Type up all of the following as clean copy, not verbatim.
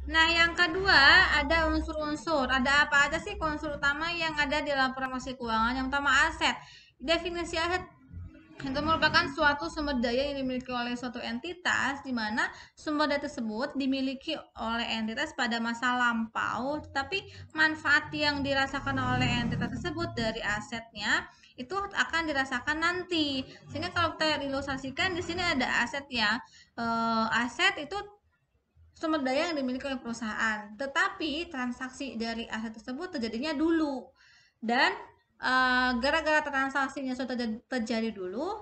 Nah, yang kedua ada unsur-unsur. Ada apa aja sih unsur utama yang ada di laporan transaksi keuangan? Yang pertama aset. Definisi aset itu merupakan suatu sumber daya yang dimiliki oleh suatu entitas di mana sumber daya tersebut dimiliki oleh entitas pada masa lampau, tapi manfaat yang dirasakan oleh entitas tersebut dari asetnya itu akan dirasakan nanti. Sehingga kalau kita ilustrasikan di sini ada aset ya. Aset itu sumber daya yang dimiliki oleh perusahaan, tetapi transaksi dari aset tersebut terjadinya dulu. Dan gara-gara transaksinya sudah terjadi dulu,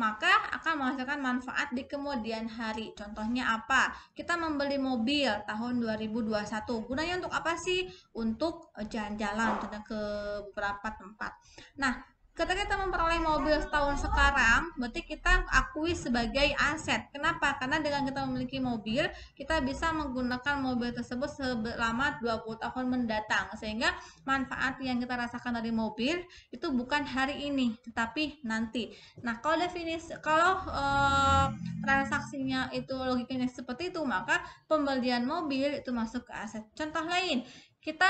maka akan menghasilkan manfaat di kemudian hari. Contohnya apa? Kita membeli mobil tahun 2021. Gunanya untuk apa sih? Untuk jalan-jalan ke beberapa tempat. Nah, ketika kita memperoleh mobil setahun sekarang, berarti kita akui sebagai aset. Kenapa? Karena dengan kita memiliki mobil, kita bisa menggunakan mobil tersebut selama 20 tahun mendatang. Sehingga manfaat yang kita rasakan dari mobil itu bukan hari ini, tetapi nanti. Nah, kalau transaksinya itu logikanya seperti itu, maka pembelian mobil itu masuk ke aset. Contoh lain, kita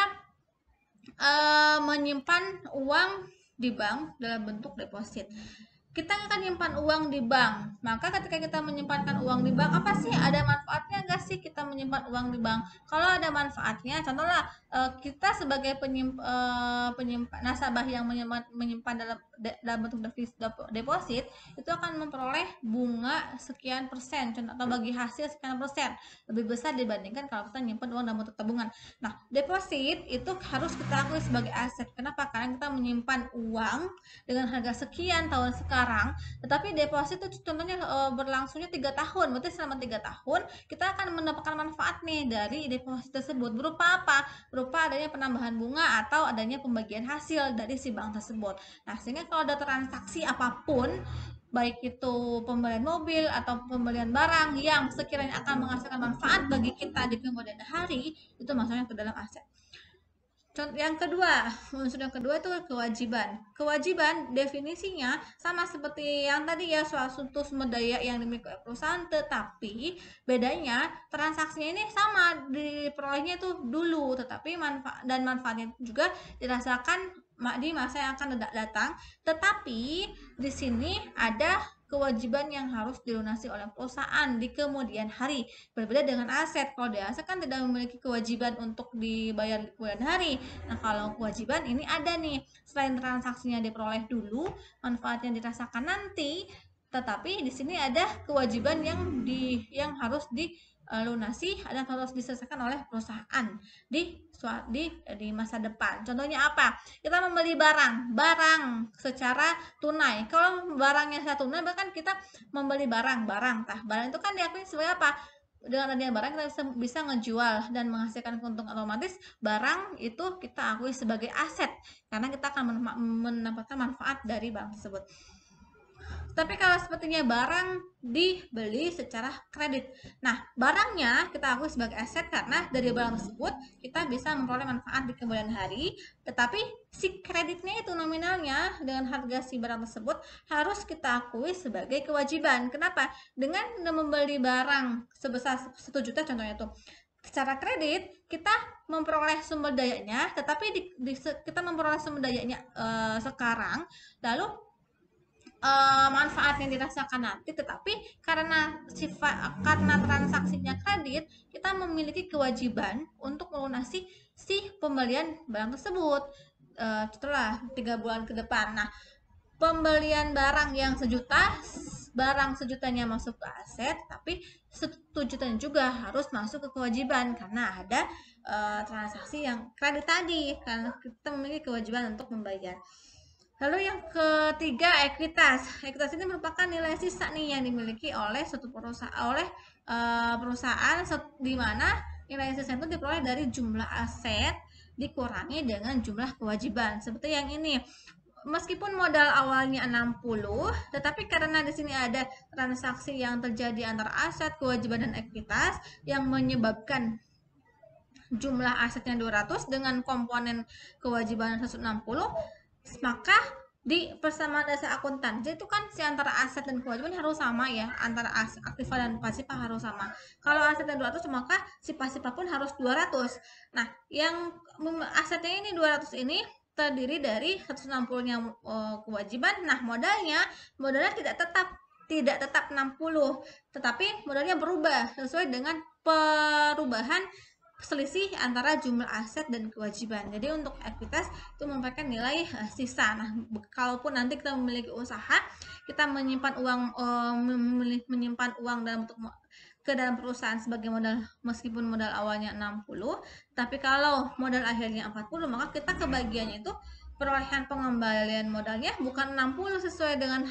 menyimpan uang di bank dalam bentuk deposit. Kita akan menyimpan uang di bank. Maka ketika kita menyimpankan uang di bank, apa sih, ada manfaatnya nggak sih kita menyimpan uang di bank? Kalau ada manfaatnya, contohnya kita sebagai penyimpan nasabah yang menyimpan dalam bentuk deposit itu akan memperoleh bunga sekian persen, atau bagi hasil sekian persen lebih besar dibandingkan kalau kita menyimpan uang dalam bentuk tabungan. Nah, deposit itu harus kita akui sebagai aset. Kenapa? Karena kita menyimpan uang dengan harga sekian tahun sekarang, tetapi deposit itu contohnya berlangsungnya 3 tahun. Berarti selama 3 tahun kita akan mendapatkan manfaat nih dari deposit tersebut. Berupa apa? Berupa adanya penambahan bunga atau adanya pembagian hasil dari si bank tersebut. Nah, sehingga kalau ada transaksi apapun, baik itu pembelian mobil atau pembelian barang yang sekiranya akan menghasilkan manfaat bagi kita di kemudian hari, itu masuknya ke dalam aset. Yang kedua, unsur yang kedua itu kewajiban. Kewajiban definisinya sama seperti yang tadi ya, suatu sumber daya yang dimiliki oleh perusahaan, tetapi bedanya transaksinya ini sama diperolehnya itu dulu, tetapi manfaatnya juga dirasakan di masa yang akan datang. Tetapi di sini ada kewajiban yang harus dilunasi oleh perusahaan di kemudian hari. Berbeda dengan aset. Kalau di aset kan tidak memiliki kewajiban untuk dibayar di kemudian hari. Nah, kalau kewajiban ini ada nih. Selain transaksinya diperoleh dulu, manfaatnya dirasakan nanti, tetapi di sini ada kewajiban yang harus dilunasi dan harus diselesaikan oleh perusahaan di masa depan. Contohnya apa? Kita membeli barang secara tunai. Kalau barangnya secara tunai, bahkan kita membeli barang. Barang itu kan diakui sebagai apa? Dengan adanya barang kita bisa ngejual dan menghasilkan keuntungan, otomatis barang itu kita akui sebagai aset karena kita akan mendapatkan manfaat dari barang tersebut. Tapi kalau sepertinya barang dibeli secara kredit. Nah, barangnya kita akui sebagai aset karena dari barang tersebut kita bisa memperoleh manfaat di kemudian hari, tetapi si kreditnya itu nominalnya dengan harga si barang tersebut harus kita akui sebagai kewajiban. Kenapa? Dengan membeli barang sebesar 1 juta contohnya tuh, secara kredit kita memperoleh sumber dayanya, tetapi kita memperoleh sumber dayanya sekarang, lalu manfaat yang dirasakan nanti, tetapi karena transaksinya kredit, kita memiliki kewajiban untuk melunasi si pembelian barang tersebut setelah 3 bulan ke depan. Nah, pembelian barang yang 1 juta, barang 1 jutanya masuk ke aset, tapi 1 jutanya juga harus masuk ke kewajiban karena ada transaksi yang kredit tadi, karena kita memiliki kewajiban untuk membayar. Lalu yang ketiga, ekuitas. Ekuitas ini merupakan nilai sisa nih yang dimiliki oleh suatu perusahaan di mana nilai sisa itu diperoleh dari jumlah aset dikurangi dengan jumlah kewajiban. Seperti yang ini. Meskipun modal awalnya 60, tetapi karena di sini ada transaksi yang terjadi antara aset, kewajiban, dan ekuitas yang menyebabkan jumlah asetnya 200 dengan komponen kewajiban 160, maka di persamaan dasar akuntansi itu kan si antara aset dan kewajiban harus sama ya, antara aktiva dan pasifa harus sama. Kalau asetnya 200 maka si pasifa pun harus 200. Nah, yang asetnya ini 200 ini terdiri dari 160-nya kewajiban. Nah, modalnya tidak tetap 60, tetapi modalnya berubah sesuai dengan perubahan selisih antara jumlah aset dan kewajiban. Jadi untuk ekuitas itu merupakan nilai sisa. Nah, kalaupun nanti kita memiliki usaha, kita menyimpan uang dalam bentuk ke dalam perusahaan sebagai modal, meskipun modal awalnya 60, tapi kalau modal akhirnya 40, maka kita kebagiannya itu perolehan pengembalian modalnya bukan 60 sesuai dengan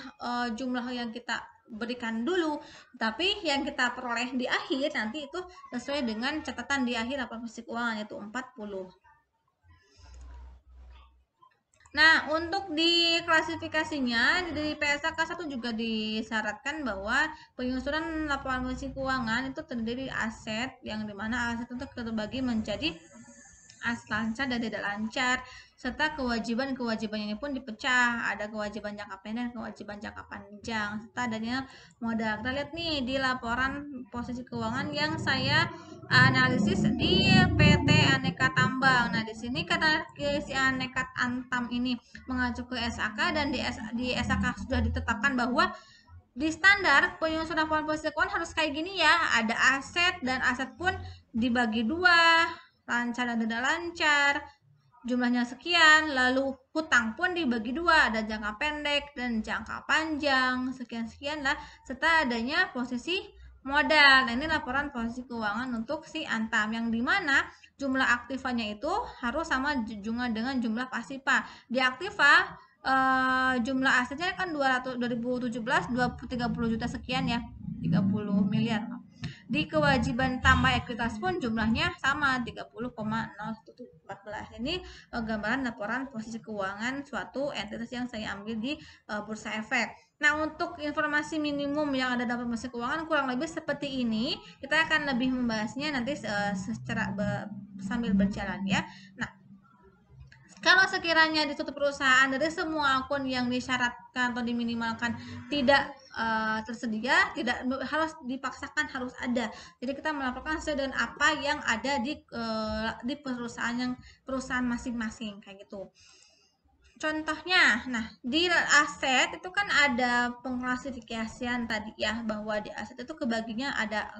jumlah yang kita berikan dulu, tapi yang kita peroleh di akhir nanti itu sesuai dengan catatan di akhir laporan posisi keuangan, yaitu 40. Nah, untuk di klasifikasinya di PSAK 1 juga disyaratkan bahwa penyusunan laporan posisi keuangan itu terdiri aset, yang dimana aset itu terbagi menjadi aset lancar dan tidak lancar, serta kewajiban-kewajiban ini pun dipecah, ada kewajiban jangka pendek, kewajiban jangka panjang, serta adanya modal. Kita lihat nih di laporan posisi keuangan yang saya analisis di PT Aneka Tambang. Nah, di sini kata si Aneka Antam ini mengacu ke SAK, dan di SAK sudah ditetapkan bahwa di standar penyusunan laporan posisi keuangan harus kayak gini ya, ada aset, dan aset pun dibagi dua, lancar dan tidak lancar, jumlahnya sekian, lalu hutang pun dibagi dua, ada jangka pendek dan jangka panjang, sekian-sekian lah, serta adanya posisi modal. Nah, ini laporan posisi keuangan untuk si Antam, yang dimana jumlah aktifanya itu harus sama dengan jumlah pasifa. Di aktiva jumlah asetnya kan 2017 30 juta sekian ya, 30 miliar. Di kewajiban tambah ekuitas pun jumlahnya sama 30,0114. Ini gambaran laporan posisi keuangan suatu entitas yang saya ambil di Bursa Efek. Nah, untuk informasi minimum yang ada dalam posisi keuangan kurang lebih seperti ini. Kita akan lebih membahasnya nanti secara sambil berjalan ya. Nah, kalau sekiranya di suatu perusahaan dari semua akun yang disyaratkan atau diminimalkan tidak tersedia, tidak harus dipaksakan harus ada. Jadi kita melaporkan sesuai dengan apa yang ada di perusahaan masing-masing kayak gitu. Contohnya, nah di aset itu kan ada pengklasifikasian tadi ya, bahwa di aset itu kebaginya ada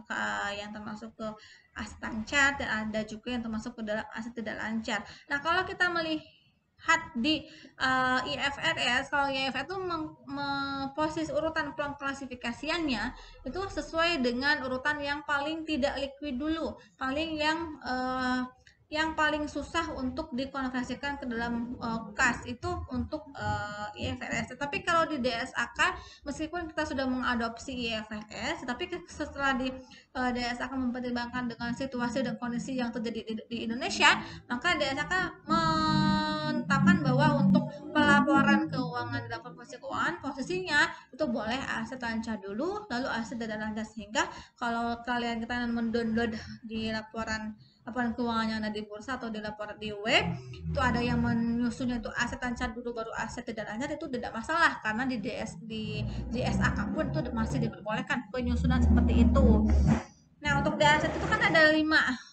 yang termasuk ke aset lancar, dan ada juga yang termasuk ke dalam aset tidak lancar. Nah, kalau kita melihat di IFRS, kalau IFRS itu posisi urutan pengklasifikasiannya itu sesuai dengan urutan yang paling tidak liquid dulu, yang paling susah untuk dikonversikan ke dalam kas itu untuk IFRS. Tapi kalau di DSAK, meskipun kita sudah mengadopsi IFRS, tapi setelah di DSAK mempertimbangkan dengan situasi dan kondisi yang terjadi di Indonesia, maka DSAK menetapkan bahwa untuk pelaporan keuangan dalam posisi keuangan, posisinya itu boleh aset lancar dulu, lalu aset tidak lancar, sehingga kalau kalian kita mendownload di laporan keuangan yang ada di bursa atau di laporan di web, itu ada yang menyusunnya itu aset lancar dulu baru aset tidak lancar, itu tidak masalah, karena di SAK pun itu masih diperbolehkan penyusunan seperti itu. Nah, untuk di aset itu kan ada 5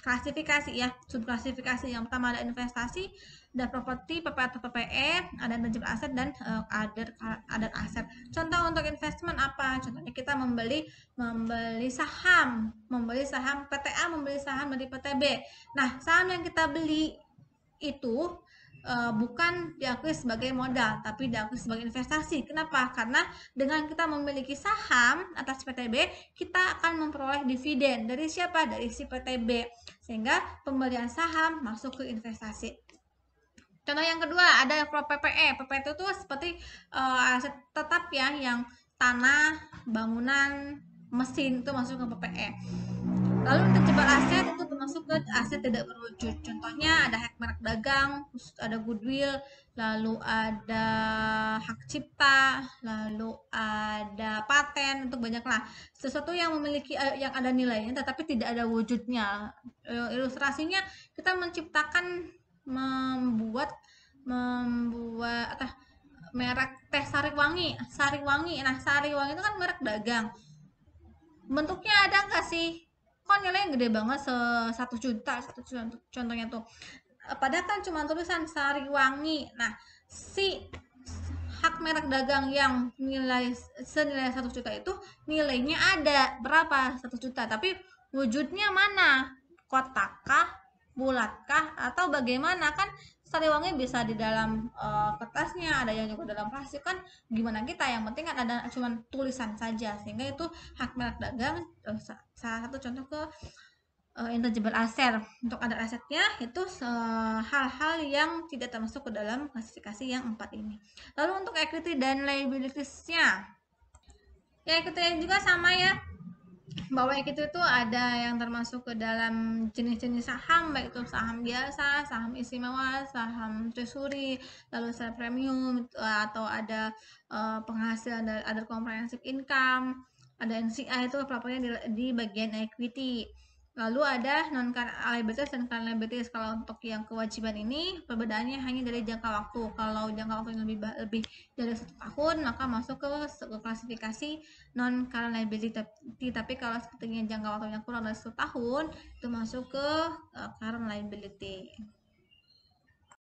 klasifikasi ya, subklasifikasi. Yang pertama ada investasi, ada properti, PP atau PPE, ada tangible aset, dan other aset. Contoh untuk investment apa? Contohnya kita membeli saham PTA, membeli saham dari PTB. Nah, saham yang kita beli itu bukan diakui sebagai modal, tapi diakui sebagai investasi. Kenapa? Karena dengan kita memiliki saham atas PTB, kita akan memperoleh dividen dari siapa? Dari si PTB. Sehingga pembelian saham masuk ke investasi. Contoh yang kedua ada PPE. PPE itu seperti aset tetap ya, yang tanah, bangunan, mesin itu masuk ke PPE. Lalu tangible aset itu termasuk ke aset tidak berwujud. Contohnya ada hak merek dagang, ada goodwill, lalu ada hak cipta, lalu ada paten, untuk banyaklah sesuatu yang memiliki yang ada nilainya tetapi tidak ada wujudnya. Ilustrasinya kita membuat membuat merek teh Sariwangi. Nah, Sariwangi itu kan merek dagang. Bentuknya ada nggak sih? Kok nilainya gede banget, 1 juta, contohnya tuh. Padahal kan cuma tulisan Sariwangi. Nah, si hak merek dagang yang senilai 1 juta itu nilainya ada berapa? 1 juta. Tapi wujudnya mana? Kotakkah, bulatkah, atau bagaimana? Kan Sariwangi bisa di dalam kertasnya, ada yang juga dalam plastik, kan gimana kita, yang penting kan ada cuman tulisan saja, sehingga itu hak merek dagang. Salah satu contoh ke intangible asset. Untuk ada asetnya itu hal-hal yang tidak termasuk ke dalam klasifikasi yang 4 ini. Lalu untuk equity dan liabilities-nya, ya equity juga sama ya, bahwa equity itu ada yang termasuk ke dalam jenis-jenis saham, baik itu saham biasa, saham istimewa, saham treasury, lalu saham premium, atau ada penghasilan dari other comprehensive income, ada NCI, itu pelapornya di bagian equity. Lalu ada non current liabilities dan current liabilities. Kalau untuk yang kewajiban ini perbedaannya hanya dari jangka waktu. Kalau jangka waktu yang lebih dari 1 tahun, maka masuk ke klasifikasi non current liability. Tapi kalau sepertinya jangka waktunya kurang dari 1 tahun, itu masuk ke current liability.